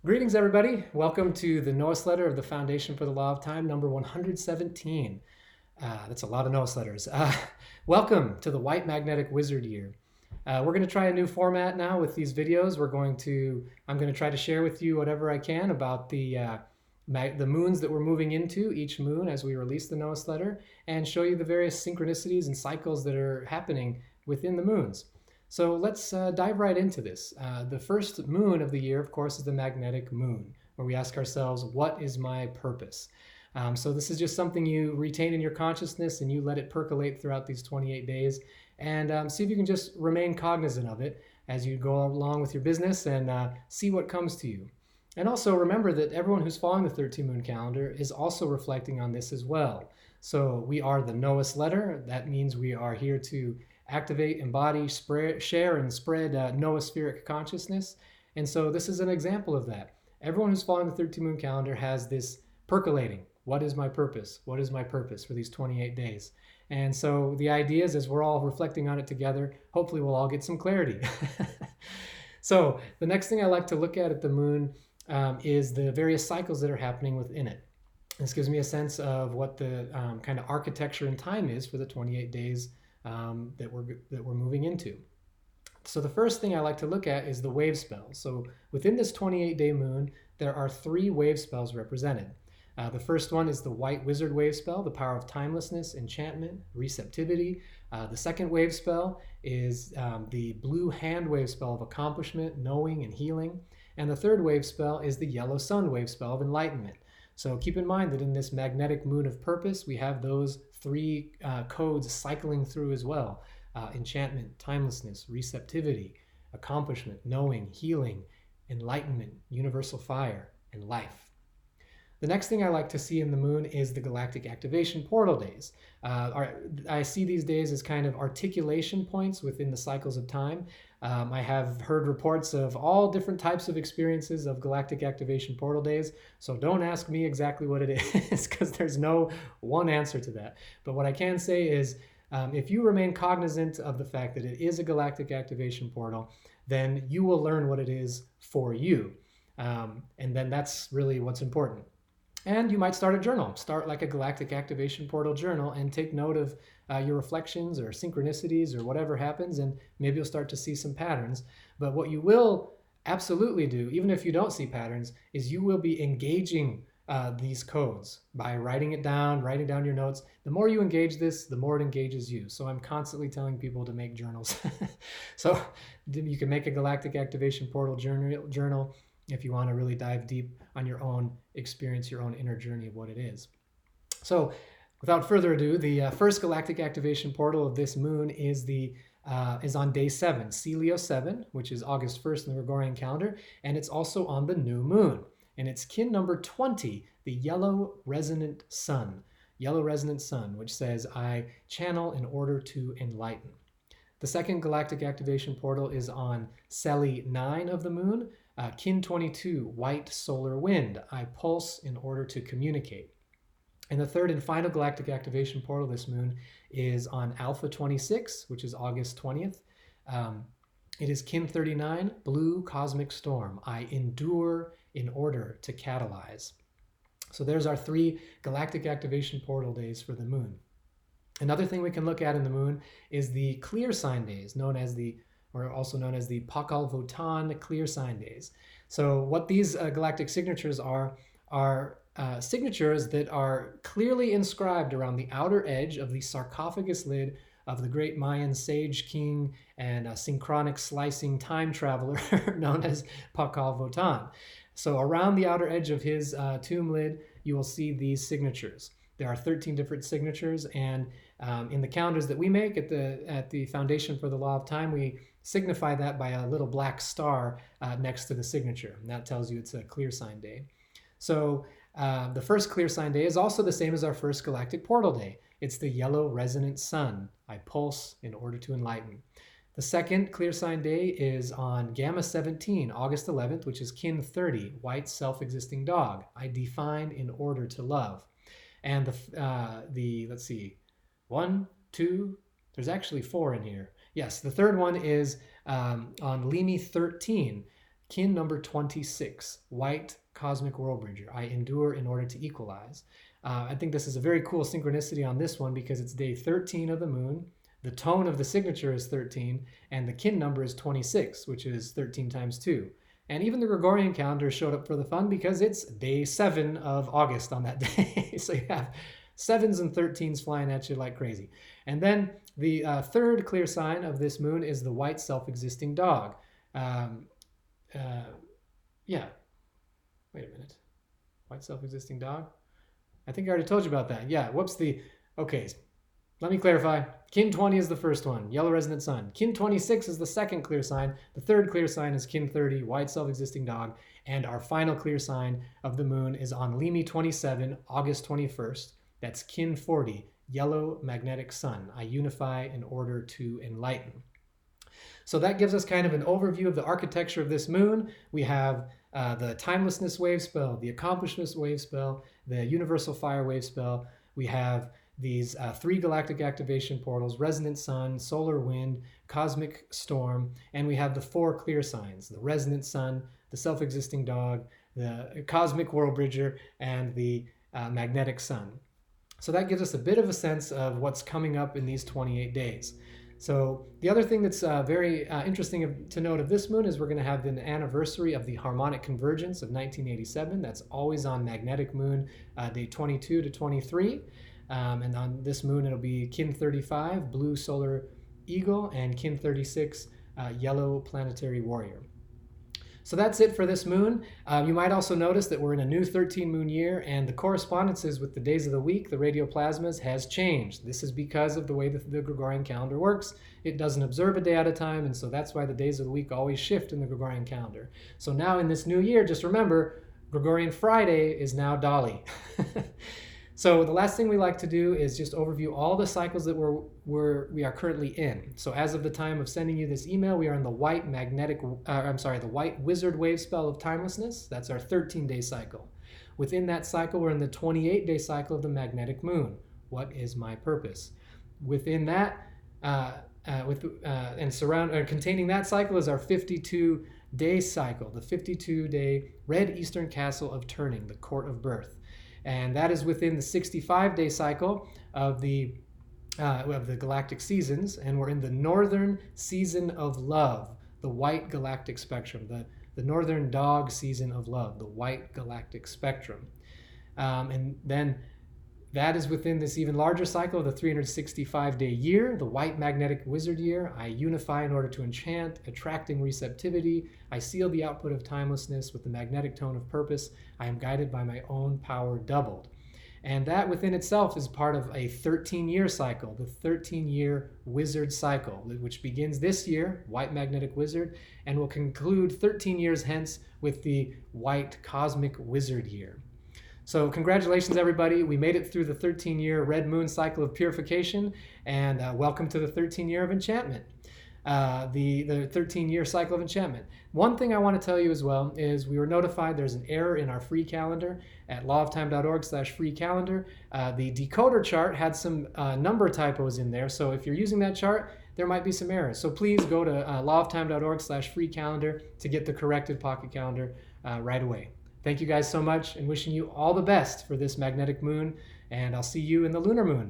Greetings, everybody. Welcome to the Noos-letter of the Foundation for the Law of Time, number 117. That's a lot of Noos-letters. Welcome to the White Magnetic Wizard Year. We're going to try a new format now with these videos. I'm going to try to share with you whatever I can about the moons that we're moving into, each moon as we release the Noos-letter, and show you the various synchronicities and cycles that are happening within the moons. So let's dive right into this. The first moon of the year, of course, is the magnetic moon, where we ask ourselves, what is my purpose? So this is just something you retain in your consciousness and you let it percolate throughout these 28 days and see if you can just remain cognizant of it as you go along with your business and see what comes to you. And also remember that everyone who's following the 13 moon calendar is also reflecting on this as well. So we are the Noos-letter. That means we are here to activate, embody, share, and spread noospheric consciousness. And so this is an example of that. Everyone who's following the 13 moon calendar has this percolating. What is my purpose? What is my purpose for these 28 days? And so the idea is, as we're all reflecting on it together, hopefully we'll all get some clarity. So the next thing I like to look at the moon is the various cycles that are happening within it. This gives me a sense of what the kind of architecture and time is for the 28 days that we're moving into. So the first thing I like to look at is the wave spells. So within this 28-day moon, there are 3 wave spells represented. The first one is the white wizard wave spell, the power of timelessness, enchantment, receptivity. The second wave spell is the blue hand wave spell of accomplishment, knowing, and healing. And the third wave spell is the yellow sun wave spell of enlightenment. So keep in mind that in this magnetic moon of purpose, we have those 3 codes cycling through as well. Enchantment, timelessness, receptivity, accomplishment, knowing, healing, enlightenment, universal fire, and life. The next thing I like to see in the moon is the galactic activation portal days. I see these days as kind of articulation points within the cycles of time. I have heard reports of all different types of experiences of galactic activation portal days, so don't ask me exactly what it is because there's no one answer to that. But what I can say is if you remain cognizant of the fact that it is a galactic activation portal, then you will learn what it is for you. And then that's really what's important. And you might start a journal. Start like a galactic activation portal journal and take note of your reflections or synchronicities or whatever happens, and maybe you'll start to see some patterns. But what you will absolutely do, even if you don't see patterns, is you will be engaging these codes by writing down your notes. The more you engage this, the more it engages you. So I'm constantly telling people to make journals. So you can make a galactic activation portal journal if you want to really dive deep on your own experience, your own inner journey of what it is. So without further ado, the first galactic activation portal of this moon is on day 7, Celio 7, which is August 1st in the Gregorian calendar, and it's also on the new moon. And it's kin number 20, the yellow resonant sun. Yellow resonant sun, which says, I channel in order to enlighten. The second galactic activation portal is on Celi 9 of the moon, kin 22, white solar wind. I pulse in order to communicate. And the third and final galactic activation portal this moon is on Alpha 26, which is August 20th. It is kin 39, blue cosmic storm. I endure in order to catalyze. So there's our 3 galactic activation portal days for the moon. Another thing we can look at in the moon is the clear sign days, also known as the Pakal Votan clear sign days. So what these galactic signatures are signatures that are clearly inscribed around the outer edge of the sarcophagus lid of the great Mayan sage king and synchronic slicing time traveler known as Pakal Votan. So around the outer edge of his tomb lid, you will see these signatures. There are 13 different signatures, and in the calendars that we make at the Foundation for the Law of Time, we signify that by a little black star next to the signature, and that tells you it's a clear sign day. So the first clear sign day is also the same as our first galactic portal day. It's the yellow resonant sun. I pulse in order to enlighten. The second clear sign day is on Gamma 17, August 11th, which is kin 30, white self-existing dog. I define in order to love. And let's see, 1, 2, there's actually 4 in here. Yes, the third one is on Limi 13, kin number 26, white cosmic world bridger. I endure in order to equalize. I think this is a very cool synchronicity on this one because it's day 13 of the moon. The tone of the signature is 13, and the kin number is 26, which is 13 times 2. And even the Gregorian calendar showed up for the fun because it's day 7 of August on that day. So you have 7s and 13s flying at you like crazy. And then the third clear sign of this moon is the white self-existing dog. Yeah. Wait a minute. White self-existing dog? I think I already told you about that. Yeah, whoops. Okay, let me clarify. Kin 20 is the first one, yellow resonant sun. Kin 26 is the second clear sign. The third clear sign is kin 30, white self-existing dog. And our final clear sign of the moon is on Limi 27, August 21st. That's kin 40, yellow magnetic sun. I unify in order to enlighten. So that gives us kind of an overview of the architecture of this moon. We have the timelessness wave spell, the accomplishment wave spell, the universal fire wave spell. We have these 3 galactic activation portals, resonant sun, solar wind, cosmic storm, and we have the 4 clear signs, the resonant sun, the self-existing dog, the cosmic world bridger, and the magnetic sun. So that gives us a bit of a sense of what's coming up in these 28 days. So the other thing that's very interesting to note of this moon is we're going to have the anniversary of the harmonic convergence of 1987. That's always on magnetic moon, day 22 to 23. And on this moon, it'll be kin 35, blue solar eagle, and kin 36, yellow planetary warrior. So that's it for this moon. You might also notice that we're in a new 13 moon year, and the correspondences with the days of the week, the radioplasmas, has changed. This is because of the way that the Gregorian calendar works. It doesn't observe a day at a time, and so that's why the days of the week always shift in the Gregorian calendar. So now in this new year, just remember, Gregorian Friday is now Dolly. So the last thing we like to do is just overview all the cycles that we are currently in. So as of the time of sending you this email, we are in the white the white wizard wave spell of timelessness. That's our 13-day cycle. Within that cycle, we're in the 28-day cycle of the magnetic moon. What is my purpose? Within that, containing that cycle is our 52-day cycle, the 52-day red eastern castle of turning, the court of birth. And that is within the 65-day cycle of the galactic seasons, and we're in the northern season of love, the white galactic spectrum, the northern dog season of love, the white galactic spectrum. And then that is within this even larger cycle of the 365-day year, the white magnetic wizard year. I unify in order to enchant, attracting receptivity. I seal the output of timelessness with the magnetic tone of purpose. I am guided by my own power doubled. And that within itself is part of a 13-year cycle, the 13-year wizard cycle, which begins this year, white magnetic wizard, and will conclude 13 years hence with the white cosmic wizard year. So congratulations, everybody. We made it through the 13-year red moon cycle of purification, and welcome to the 13-year of enchantment, the 13-year cycle of enchantment. One thing I want to tell you as well is we were notified there's an error in our free calendar at lawoftime.org/free calendar. The decoder chart had some number typos in there, so if you're using that chart, there might be some errors. So please go to lawoftime.org/free calendar to get the corrected pocket calendar right away. Thank you guys so much, and wishing you all the best for this magnetic moon, and I'll see you in the lunar moon.